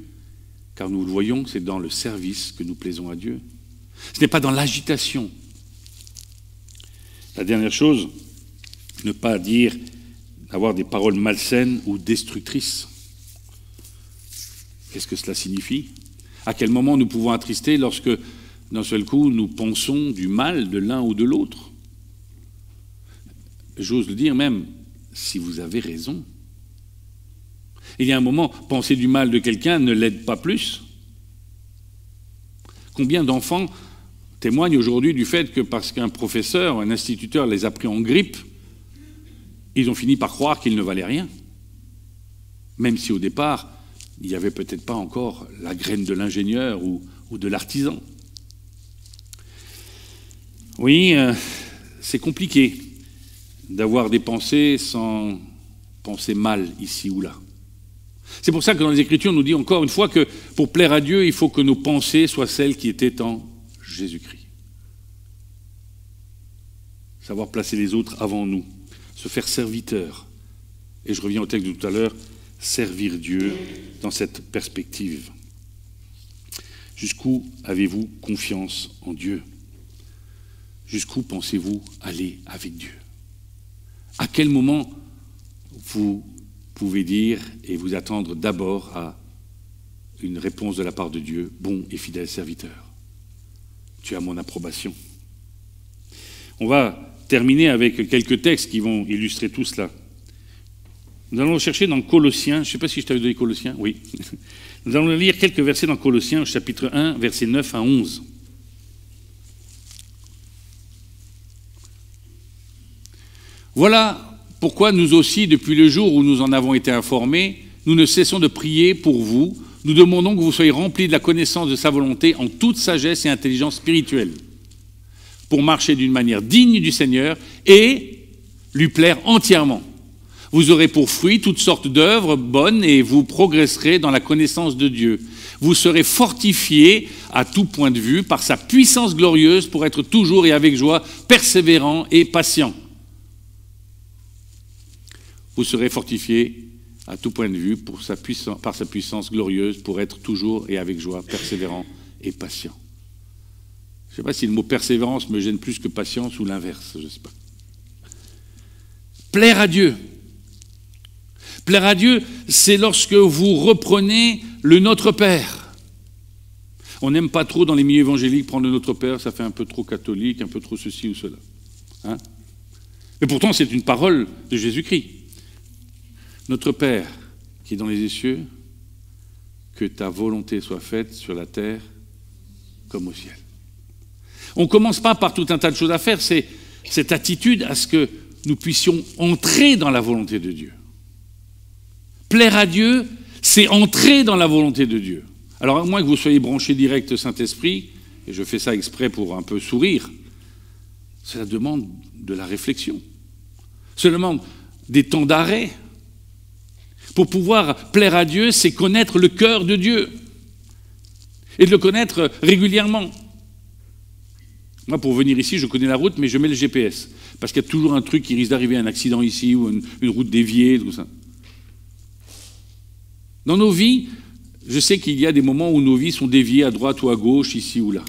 car nous le voyons, c'est dans le service que nous plaisons à Dieu. Ce n'est pas dans l'agitation. La dernière chose, ne pas dire, avoir des paroles malsaines ou destructrices. Qu'est-ce que cela signifie? À quel moment nous pouvons attrister lorsque, d'un seul coup, nous pensons du mal de l'un ou de l'autre? J'ose le dire même, si vous avez raison. Il y a un moment, penser du mal de quelqu'un ne l'aide pas plus. Combien d'enfants témoignent aujourd'hui du fait que parce qu'un professeur, un instituteur les a pris en grippe, ils ont fini par croire qu'ils ne valaient rien. Même si au départ, il n'y avait peut-être pas encore la graine de l'ingénieur ou de l'artisan. Oui, c'est compliqué d'avoir des pensées sans penser mal ici ou là. C'est pour ça que dans les Écritures, on nous dit encore une fois que pour plaire à Dieu, il faut que nos pensées soient celles qui étaient en Jésus-Christ. Savoir placer les autres avant nous, se faire serviteur. Et je reviens au texte de tout à l'heure, servir Dieu dans cette perspective. Jusqu'où avez-vous confiance en Dieu? Jusqu'où pensez-vous aller avec Dieu? À quel moment vous pouvez dire et vous attendre d'abord à une réponse de la part de Dieu, bon et fidèle serviteur, tu as mon approbation. On va terminer avec quelques textes qui vont illustrer tout cela. Nous allons chercher dans Colossiens, je ne sais pas si je t'avais donné Colossiens, oui. Nous allons lire quelques versets dans Colossiens, chapitre 1, versets 9 à 11. Voilà pourquoi nous aussi, depuis le jour où nous en avons été informés, nous ne cessons de prier pour vous, nous demandons que vous soyez remplis de la connaissance de sa volonté en toute sagesse et intelligence spirituelle, pour marcher d'une manière digne du Seigneur et lui plaire entièrement. Vous aurez pour fruit toutes sortes d'œuvres bonnes et vous progresserez dans la connaissance de Dieu. Vous serez fortifiés à tout point de vue par sa puissance glorieuse pour être toujours et avec joie persévérant et patient. Vous serez fortifiés à tout point de vue par sa puissance glorieuse pour être toujours et avec joie persévérant et patient. Je ne sais pas si le mot persévérance me gêne plus que patience ou l'inverse, je ne sais pas. Plaire à Dieu. Plaire à Dieu, c'est lorsque vous reprenez le Notre Père. On n'aime pas trop dans les milieux évangéliques prendre le Notre Père, ça fait un peu trop catholique, un peu trop ceci ou cela. Hein? Mais pourtant, c'est une parole de Jésus-Christ. Notre Père, qui est dans les cieux, que ta volonté soit faite sur la terre comme au ciel. On ne commence pas par tout un tas de choses à faire, c'est cette attitude à ce que nous puissions entrer dans la volonté de Dieu. Plaire à Dieu, c'est entrer dans la volonté de Dieu. Alors, à moins que vous soyez branché direct Saint-Esprit, et je fais ça exprès pour un peu sourire, cela demande de la réflexion. Cela demande des temps d'arrêt. Pour pouvoir plaire à Dieu, c'est connaître le cœur de Dieu. Et de le connaître régulièrement. Moi, pour venir ici, je connais la route, mais je mets le GPS. Parce qu'il y a toujours un truc qui risque d'arriver, un accident ici, ou une route déviée, tout ça. Dans nos vies, je sais qu'il y a des moments où nos vies sont déviées à droite ou à gauche, ici ou là.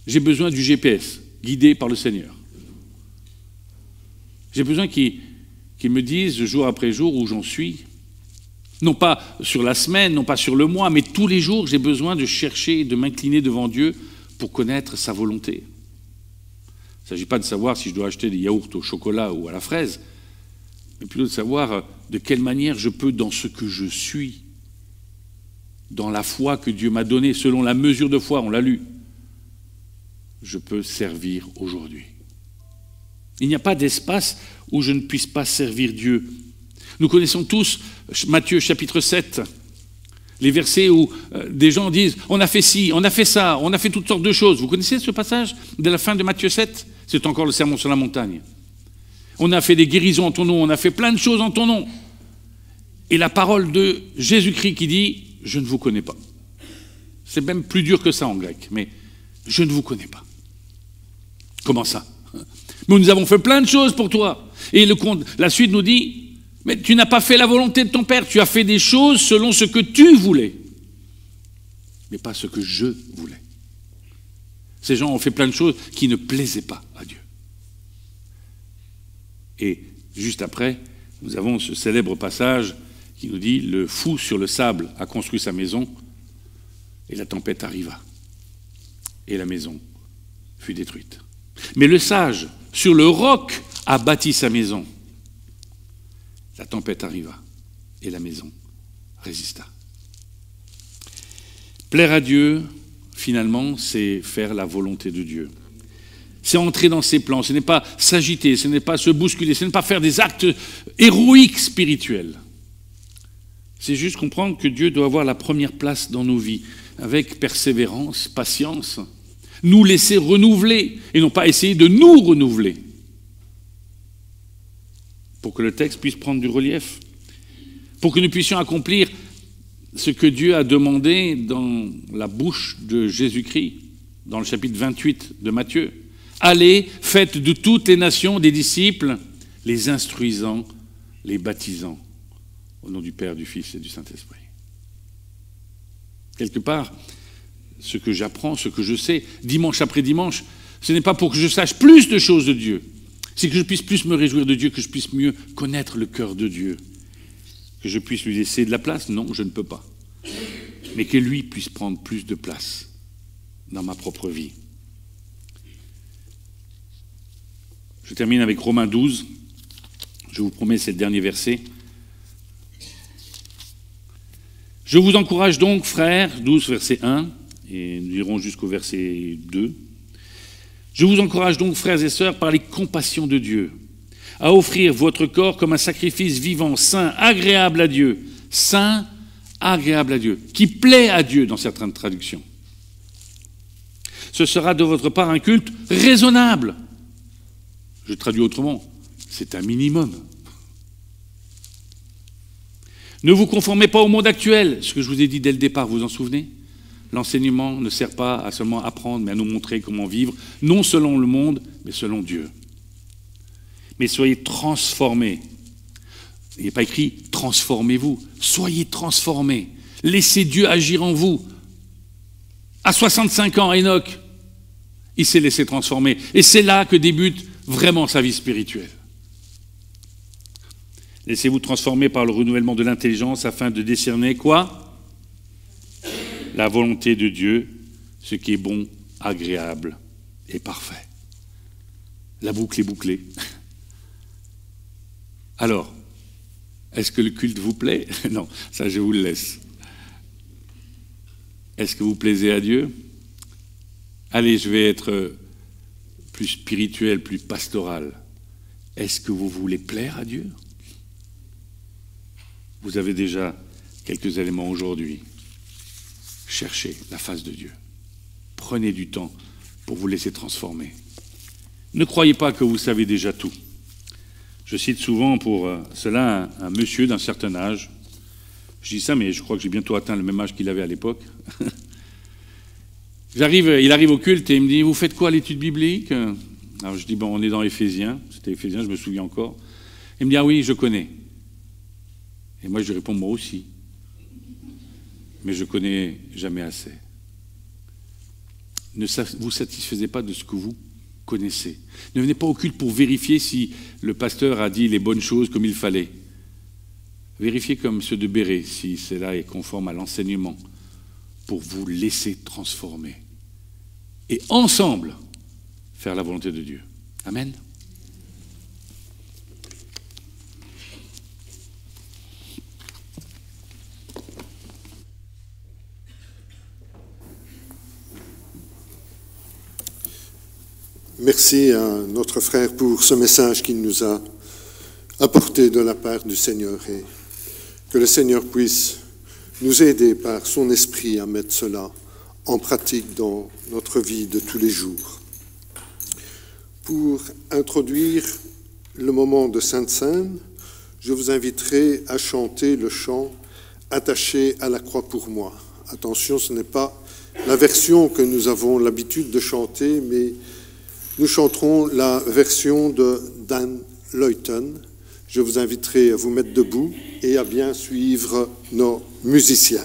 J'ai besoin du GPS, guidé par le Seigneur. J'ai besoin qu'il me dise jour après jour où j'en suis. Non pas sur la semaine, non pas sur le mois, mais tous les jours, j'ai besoin de chercher, de m'incliner devant Dieu pour connaître sa volonté. Il ne s'agit pas de savoir si je dois acheter des yaourts au chocolat ou à la fraise, mais plutôt de savoir de quelle manière je peux, dans ce que je suis, dans la foi que Dieu m'a donnée, selon la mesure de foi, on l'a lu, je peux servir aujourd'hui. Il n'y a pas d'espace où je ne puisse pas servir Dieu. Nous connaissons tous Matthieu chapitre 7, les versets où des gens disent « on a fait ci, on a fait ça, on a fait toutes sortes de choses ». Vous connaissez ce passage de la fin de Matthieu 7 ? C'est encore le sermon sur la montagne. On a fait des guérisons en ton nom, on a fait plein de choses en ton nom. Et la parole de Jésus-Christ qui dit « je ne vous connais pas ». C'est même plus dur que ça en grec, mais « je ne vous connais pas ». Comment ça ? Mais nous avons fait plein de choses pour toi. Et la suite nous dit « mais tu n'as pas fait la volonté de ton Père, tu as fait des choses selon ce que tu voulais, mais pas ce que je voulais ». Ces gens ont fait plein de choses qui ne plaisaient pas à Dieu. Et juste après, nous avons ce célèbre passage qui nous dit « le fou sur le sable a construit sa maison, et la tempête arriva, et la maison fut détruite. Mais le sage, sur le roc, a bâti sa maison. La tempête arriva, et la maison résista. » Plaire à Dieu, finalement, c'est faire la volonté de Dieu. C'est entrer dans ses plans, ce n'est pas s'agiter, ce n'est pas se bousculer, ce n'est pas faire des actes héroïques spirituels. C'est juste comprendre que Dieu doit avoir la première place dans nos vies, avec persévérance, patience, nous laisser renouveler, et non pas essayer de nous renouveler, pour que le texte puisse prendre du relief, pour que nous puissions accomplir ce que Dieu a demandé dans la bouche de Jésus-Christ, dans le chapitre 28 de Matthieu. Allez, faites de toutes les nations des disciples, les instruisant, les baptisant, au nom du Père, du Fils et du Saint-Esprit. Quelque part, ce que j'apprends, ce que je sais, dimanche après dimanche, ce n'est pas pour que je sache plus de choses de Dieu, c'est que je puisse plus me réjouir de Dieu, que je puisse mieux connaître le cœur de Dieu, que je puisse lui laisser de la place. Non, je ne peux pas. Mais que lui puisse prendre plus de place dans ma propre vie. Je termine avec Romains 12. Je vous promets, c'est le dernier verset. Je vous encourage donc, frères, 12, verset 1, et nous irons jusqu'au verset 2. Je vous encourage donc, frères et sœurs, par les compassions de Dieu, à offrir votre corps comme un sacrifice vivant, saint, agréable à Dieu. Saint, agréable à Dieu, qui plaît à Dieu dans certaines traductions. Ce sera de votre part un culte raisonnable. Je traduis autrement, c'est un minimum. Ne vous conformez pas au monde actuel, ce que je vous ai dit dès le départ, vous vous en souvenez? L'enseignement ne sert pas à seulement apprendre, mais à nous montrer comment vivre, non selon le monde, mais selon Dieu. Mais soyez transformés. Il n'est pas écrit « transformez-vous ». Soyez transformés. Laissez Dieu agir en vous. À 65 ans, Enoch, il s'est laissé transformer. Et c'est là que débute vraiment sa vie spirituelle. Laissez-vous transformer par le renouvellement de l'intelligence afin de décerner quoi? La volonté de Dieu, ce qui est bon, agréable et parfait. La boucle est bouclée. Alors, est-ce que le culte vous plaît? Non, ça je vous le laisse. Est-ce que vous plaisez à Dieu? Allez, je vais être plus spirituel, plus pastoral. Est-ce que vous voulez plaire à Dieu? Vous avez déjà quelques éléments aujourd'hui. Cherchez la face de Dieu. Prenez du temps pour vous laisser transformer. Ne croyez pas que vous savez déjà tout. Je cite souvent pour cela un monsieur d'un certain âge. Je dis ça, mais je crois que j'ai bientôt atteint le même âge qu'il avait à l'époque. Il arrive au culte et il me dit « Vous faites quoi à l'étude biblique ?» Alors je dis « Bon, on est dans Éphésiens. » C'était Éphésiens, je me souviens encore. Il me dit « Ah oui, je connais. » Et moi je lui réponds « Moi aussi. » Mais je connais jamais assez. Ne vous satisfaisez pas de ce que vous connaissez. Ne venez pas au culte pour vérifier si le pasteur a dit les bonnes choses comme il fallait. Vérifiez comme ceux de Béret si cela est conforme à l'enseignement pour vous laisser transformer. Et ensemble, faire la volonté de Dieu. Amen. Merci à notre frère pour ce message qu'il nous a apporté de la part du Seigneur et que le Seigneur puisse nous aider par son esprit à mettre cela en pratique dans notre vie de tous les jours. Pour introduire le moment de Sainte Seine, je vous inviterai à chanter le chant « Attaché à la croix pour moi ». Attention, ce n'est pas la version que nous avons l'habitude de chanter, mais nous chanterons la version de Dan Luyten. Je vous inviterai à vous mettre debout et à bien suivre nos musiciens.